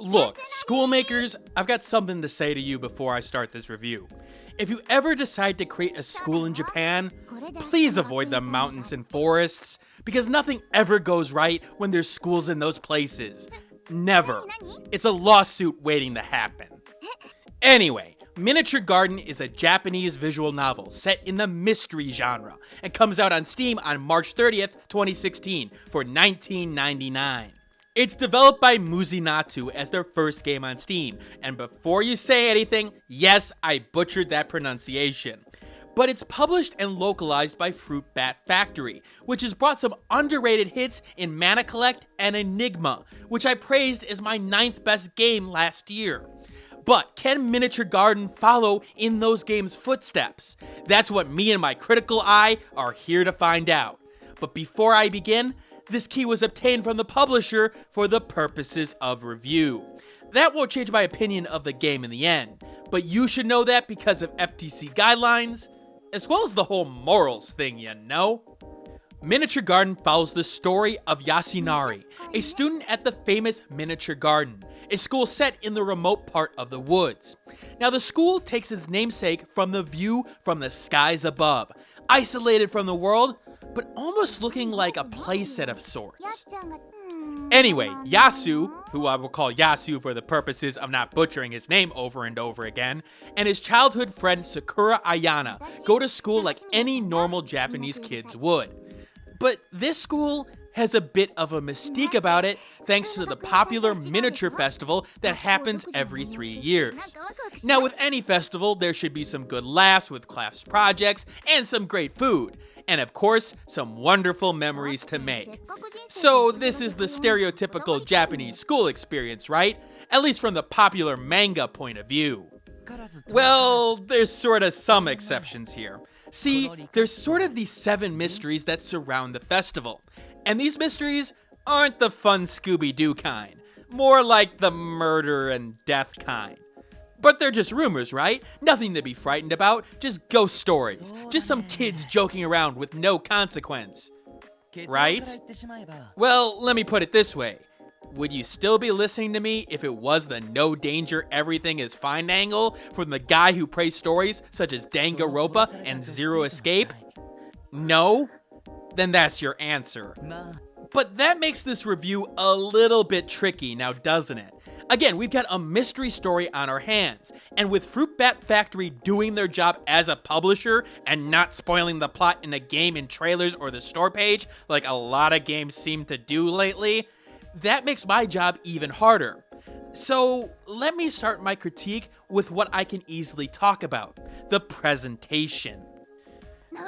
Look, schoolmakers, I've got something to say to you before I start this review. If you ever decide to create a school in Japan, please avoid the mountains and forests, because nothing ever goes right when there's schools in those places. Never. It's a lawsuit waiting to happen. Anyway, Miniature Garden is a Japanese visual novel set in the mystery genre and comes out on Steam on March 30th, 2016 for $19.99. It's developed by Muzinatu as their first game on Steam, and before you say anything, yes, I butchered that pronunciation. But it's published and localized by Fruit Bat Factory, which has brought some underrated hits in Mana Collect and Enigma, which I praised as my 9th best game last year. But can Miniature Garden follow in those games' footsteps? That's what me and my critical eye are here to find out. But before I begin, this key was obtained from the publisher for the purposes of review. That won't change my opinion of the game in the end, but you should know that because of FTC guidelines, as well as the whole morals thing, you know? Miniature Garden follows the story of Yasunari, a student at the famous Miniature Garden, a school set in the remote part of the woods. Now, the school takes its namesake from the view from the skies above, isolated from the world, but almost looking like a playset of sorts. Anyway, Yasu, who I will call Yasu for the purposes of not butchering his name over and over again, and his childhood friend Sakura Ayana go to school like any normal Japanese kids would. But this school has a bit of a mystique about it thanks to the popular miniature festival that happens every 3 years. Now, with any festival, there should be some good laughs with class projects and some great food. And of course, some wonderful memories to make. So this is the stereotypical Japanese school experience, right? At least from the popular manga point of view. Well, there's sorta some exceptions here. See, there's sort of these 7 mysteries that surround the festival. And these mysteries aren't the fun Scooby-Doo kind. More like the murder and death kind. But they're just rumors, right? Nothing to be frightened about, just ghost stories. Just some kids joking around with no consequence. Right? Well, let me put it this way. Would you still be listening to me if it was the no danger everything is fine angle from the guy who praised stories such as Danganronpa and Zero Escape? No? Then that's your answer. But that makes this review a little bit tricky now, doesn't it? Again, we've got a mystery story on our hands, and with Fruit Bat Factory doing their job as a publisher and not spoiling the plot in a game in trailers or the store page, like a lot of games seem to do lately, that makes my job even harder. So let me start my critique with what I can easily talk about, the presentation.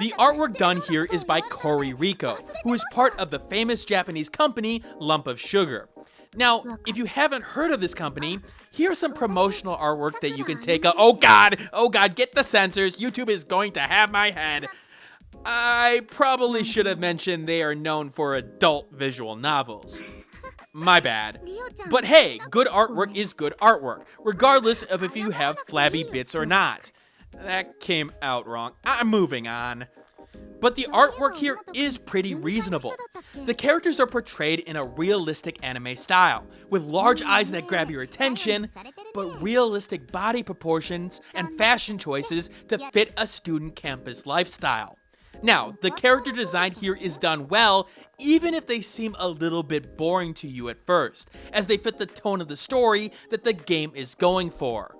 The artwork done here is by Kori Riko, who is part of the famous Japanese company Lump of Sugar. Now, if you haven't heard of this company, here's some promotional artwork that you can take a— oh god, get the censors, YouTube is going to have my head. I probably should have mentioned they are known for adult visual novels. My bad. But hey, good artwork is good artwork, regardless of if you have flabby bits or not. That came out wrong. I'm moving on. But the artwork here is pretty reasonable. The characters are portrayed in a realistic anime style, with large eyes that grab your attention, but realistic body proportions and fashion choices to fit a student campus lifestyle. Now, the character design here is done well, even if they seem a little bit boring to you at first, as they fit the tone of the story that the game is going for.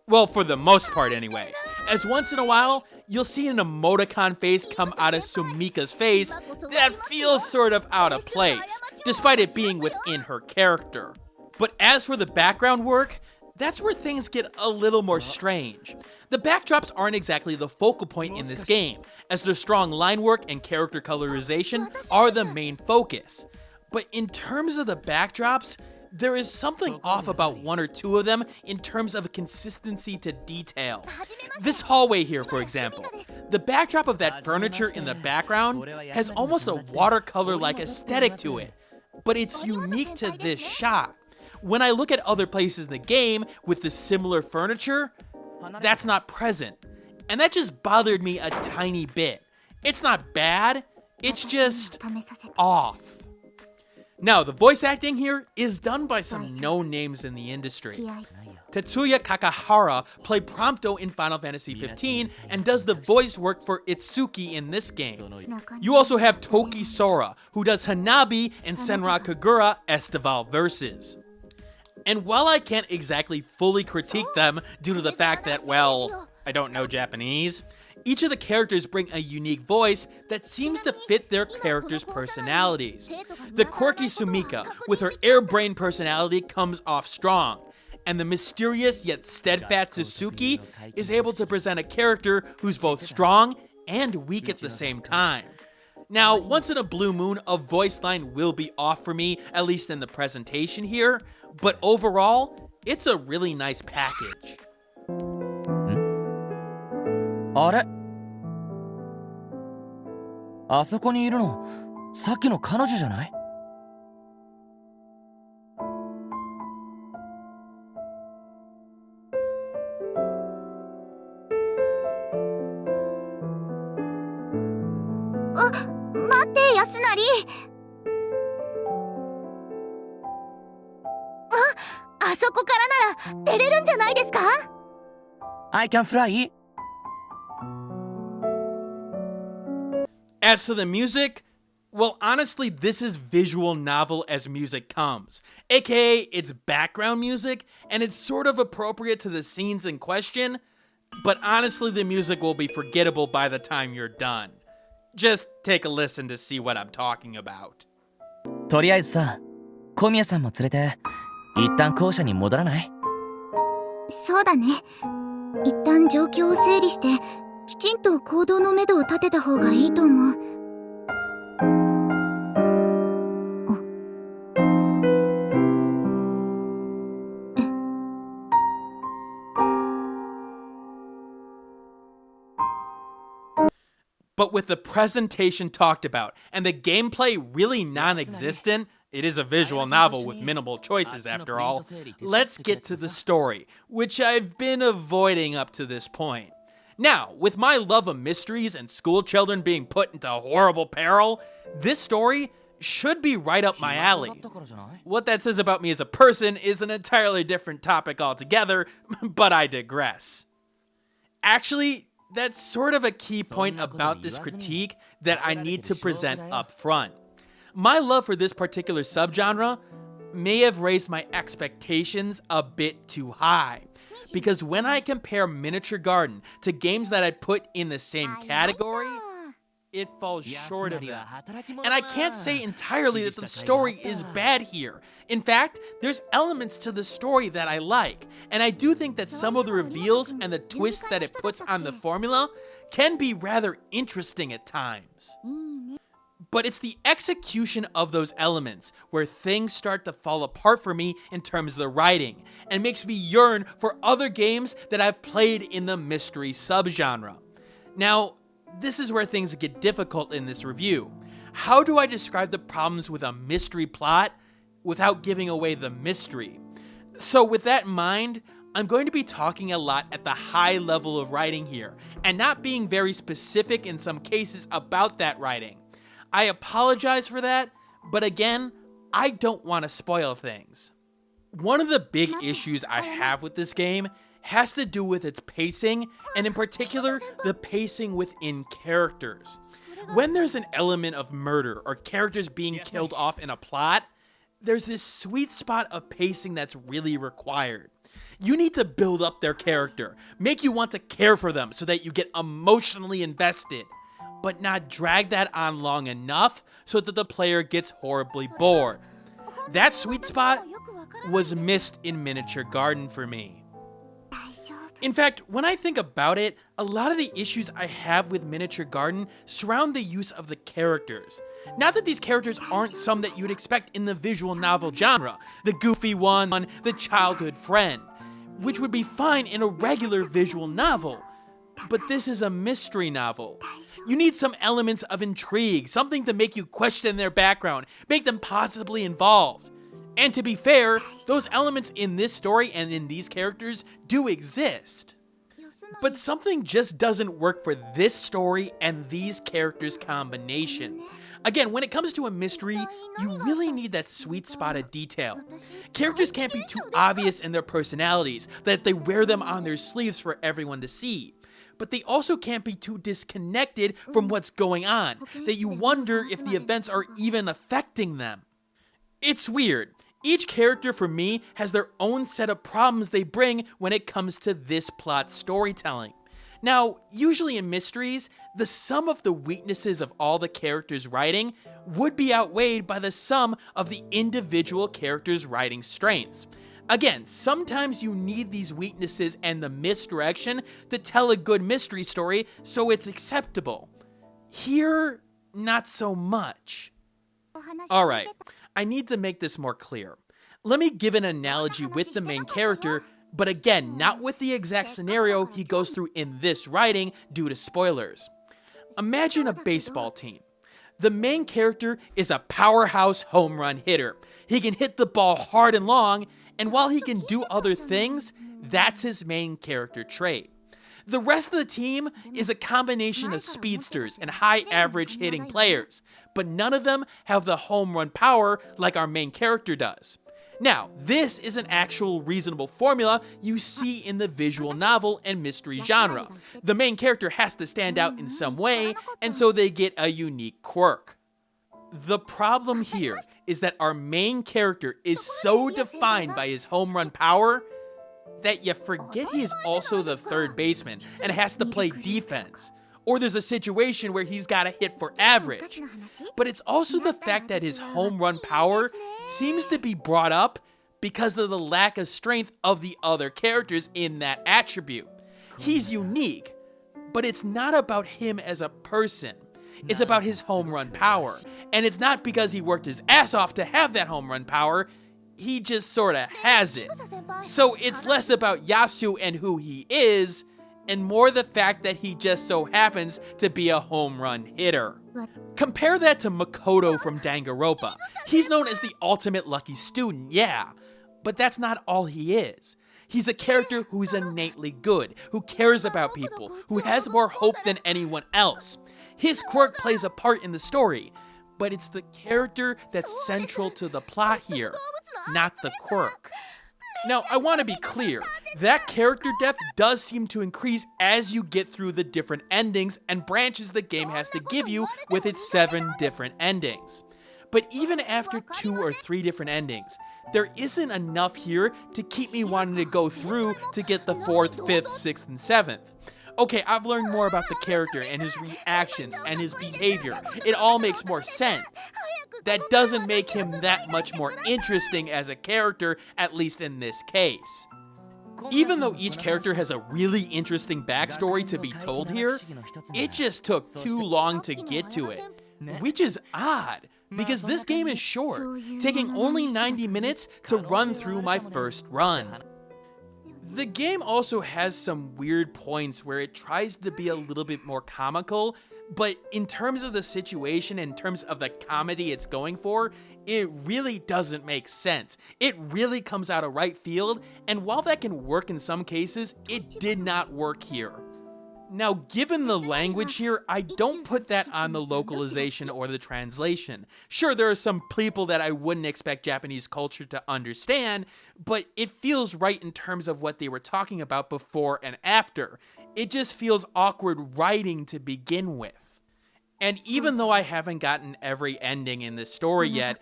Well, for the most part anyway, as once in a while, you'll see an emoticon face come out of Sumika's face that feels sort of out of place, despite it being within her character. But as for the background work, that's where things get a little more strange. The backdrops aren't exactly the focal point in this game, as their strong line work and character colorization are the main focus. But in terms of the backdrops, there is something off about 1 or 2 of them in terms of consistency to detail. This hallway here, for example. The backdrop of that furniture in the background has almost a watercolor-like aesthetic to it, but it's unique to this shot. When I look at other places in the game with the similar furniture, that's not present. And that just bothered me a tiny bit. It's not bad, it's just off. Now, the voice acting here is done by some known names in the industry. Tetsuya Kakahara played Prompto in Final Fantasy XV and does the voice work for Itsuki in this game. You also have Toki Sora, who does Hanabi and Senra Kagura Estival verses. And while I can't exactly fully critique them due to the fact that, well, I don't know Japanese, each of the characters bring a unique voice that seems to fit their characters' personalities. The quirky Sumika, with her airbrain personality, comes off strong, and the mysterious yet steadfast Suzuki is able to present a character who's both strong and weak at the same time. Now, once in a blue moon, a voice line will be off for me, at least in the presentation here, but overall, it's a really nice package. あれあそこにいるのさっきの彼女じゃない？待って安成。あそこからなら出れるんじゃないですか？ I can fly? As to the music, well, honestly, this is visual novel as music comes, aka it's background music, and it's sort of appropriate to the scenes in question, but honestly, the music will be forgettable by the time you're done. Just take a listen to see what I'm talking about. とりあえずさ、小宮さんも連れて一旦校舎に戻らない？そうだね。一旦状況を整理してきちんと行動のめどを立てた方がいいと思う。But with the presentation talked about and the gameplay really non-existent, it is a visual novel with minimal choices after all, let's get to the story, which I've been avoiding up to this point. Now, with my love of mysteries and school children being put into horrible peril, this story should be right up my alley. What that says about me as a person is an entirely different topic altogether, but I digress. Actually, that's sort of a key point about this critique that I need to present up front. My love for this particular subgenre may have raised my expectations a bit too high, because when I compare Miniature Garden to games that I'd put in the same category, it falls short of them. And I can't say entirely that the story is bad here. In fact, there's elements to the story that I like, and I do think that some of the reveals and the twists that it puts on the formula can be rather interesting at times. But it's the execution of those elements where things start to fall apart for me in terms of the writing, and makes me yearn for other games that I've played in the mystery subgenre. Now, this is where things get difficult in this review. How do I describe the problems with a mystery plot without giving away the mystery? So with that in mind, I'm going to be talking a lot at the high level of writing here, and not being very specific in some cases about that writing. I apologize for that, but again, I don't want to spoil things. One of the big issues I have with this game has to do with its pacing, and in particular, the pacing within characters. When there's an element of murder or characters being killed off in a plot, there's this sweet spot of pacing that's really required. You need to build up their character, make you want to care for them so that you get emotionally invested, but not drag that on long enough so that the player gets horribly bored. That sweet spot was missed in Miniature Garden for me. In fact, when I think about it, a lot of the issues I have with Miniature Garden surround the use of the characters. Not that these characters aren't some that you'd expect in the visual novel genre, the goofy one, the childhood friend, which would be fine in a regular visual novel. But this is a mystery novel. You need some elements of intrigue, something to make you question their background, make them possibly involved. And to be fair, those elements in this story and in these characters do exist. But something just doesn't work for this story and these characters' combination. Again, when it comes to a mystery, you really need that sweet spot of detail. Characters can't be too obvious in their personalities, that they wear them on their sleeves for everyone to see. But they also can't be too disconnected from what's going on, that you wonder if the events are even affecting them. It's weird. Each character for me has their own set of problems they bring when it comes to this plot storytelling. Now, usually in mysteries, the sum of the weaknesses of all the characters' writing would be outweighed by the sum of the individual characters' writing strengths. Again, sometimes you need these weaknesses and the misdirection to tell a good mystery story so it's acceptable. Here, not so much. Alright, I need to make this more clear. Let me give an analogy with the main character, but again, not with the exact scenario he goes through in this writing due to spoilers. Imagine a baseball team. The main character is a powerhouse home run hitter. He can hit the ball hard and long, and while he can do other things, that's his main character trait. The rest of the team is a combination of speedsters and high average hitting players, but none of them have the home run power like our main character does. Now, this is an actual reasonable formula you see in the visual novel and mystery genre. The main character has to stand out in some way, and so they get a unique quirk. The problem here is that our main character is so defined by his home run power that you forget he is also the third baseman and has to play defense. Or there's a situation where he's got to hit for average. But it's also the fact that his home run power seems to be brought up because of the lack of strength of the other characters in that attribute. He's unique, but it's not about him as a person. It's about his home run power. And it's not because he worked his ass off to have that home run power. He just sorta has it. So it's less about Yasu and who he is, and more the fact that he just so happens to be a home run hitter. Compare that to Makoto from Danganronpa. He's known as the ultimate lucky student, yeah, but that's not all he is. He's a character who's innately good, who cares about people, who has more hope than anyone else. His quirk plays a part in the story, but it's the character that's central to the plot here, not the quirk. Now, I want to be clear, that character depth does seem to increase as you get through the different endings and branches the game has to give you with its 7 different endings. But even after 2 or 3 different endings, there isn't enough here to keep me wanting to go through to get the 4th, 5th, 6th, and 7th. Okay, I've learned more about the character and his reactions and his behavior. It all makes more sense. That doesn't make him that much more interesting as a character, at least in this case. Even though each character has a really interesting backstory to be told here, it just took too long to get to it. Which is odd, because this game is short, taking only 90 minutes to run through my first run. The game also has some weird points where it tries to be a little bit more comical, but in terms of the situation, in terms of the comedy it's going for, it really doesn't make sense. It really comes out of right field, and while that can work in some cases, it did not work here. Now, given the language here, I don't put that on the localization or the translation. Sure, there are some people that I wouldn't expect Japanese culture to understand, but it feels right in terms of what they were talking about before and after. It just feels awkward writing to begin with. And even though I haven't gotten every ending in this story yet,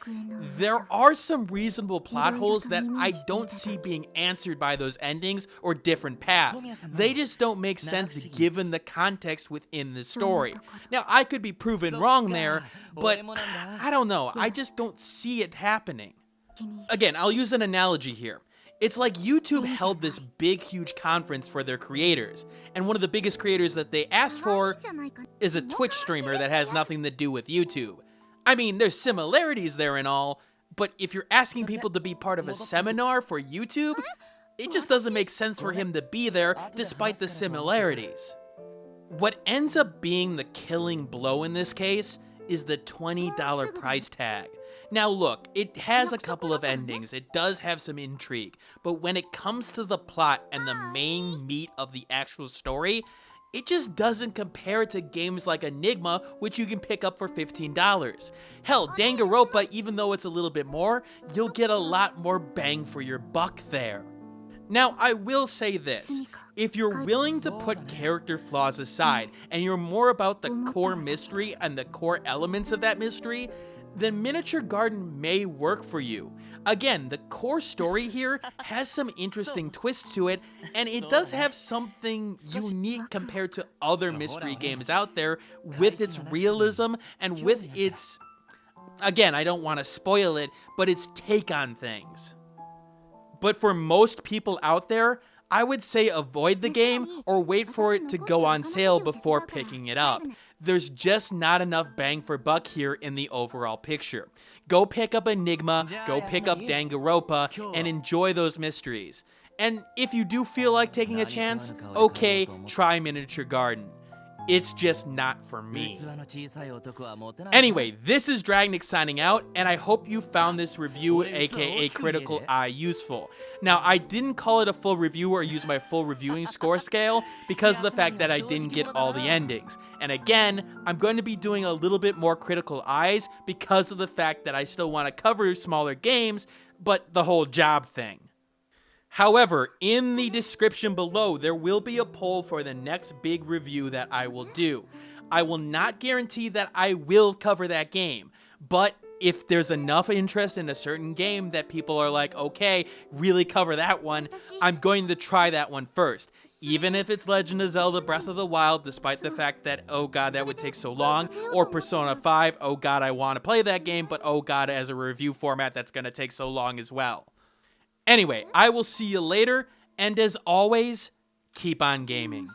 there are some reasonable plot holes that I don't see being answered by those endings or different paths. They just don't make sense given the context within the story. Now, I could be proven wrong there, but I don't know. I just don't see it happening. Again, I'll use an analogy here. It's like YouTube held this big, huge conference for their creators, and one of the biggest creators that they asked for is a Twitch streamer that has nothing to do with YouTube. I mean, there's similarities there and all, but if you're asking people to be part of a seminar for YouTube, it just doesn't make sense for him to be there despite the similarities. What ends up being the killing blow in this case is the $20 price tag. Now look, it has a couple of endings, it does have some intrigue, but when it comes to the plot and the main meat of the actual story, it just doesn't compare to games like Enigma, which you can pick up for $15. Hell, Danganronpa, even though it's a little bit more, you'll get a lot more bang for your buck there. Now, I will say this, if you're willing to put character flaws aside, and you're more about the core mystery and the core elements of that mystery, then Miniature Garden may work for you. Again, the core story here has some interesting twists to it, and it does have something unique compared to other mystery games out there with its realism and with its, again, I don't want to spoil it, but its take on things. But for most people out there, I would say avoid the game or wait for it to go on sale before picking it up. There's just not enough bang for buck here in the overall picture. Go pick up Enigma, go pick up Danganronpa, and enjoy those mysteries. And if you do feel like taking a chance, okay, try Miniature Garden. It's just not for me. Anyway, this is Dragnix signing out, and I hope you found this review, aka Critical Eye, useful. Now, I didn't call it a full review or use my full reviewing score scale because of the fact that I didn't get all the endings. And again, I'm going to be doing a little bit more Critical Eyes because of the fact that I still want to cover smaller games, but the whole job thing. However, in the description below, there will be a poll for the next big review that I will do. I will not guarantee that I will cover that game, but if there's enough interest in a certain game that people are like, okay, really cover that one, I'm going to try that one first. Even if it's Legend of Zelda Breath of the Wild, despite the fact that, oh god, that would take so long, or Persona 5, oh god, I want to play that game, but oh god, as a review format, that's going to take so long as well. Anyway, I will see you later, and as always, keep on gaming.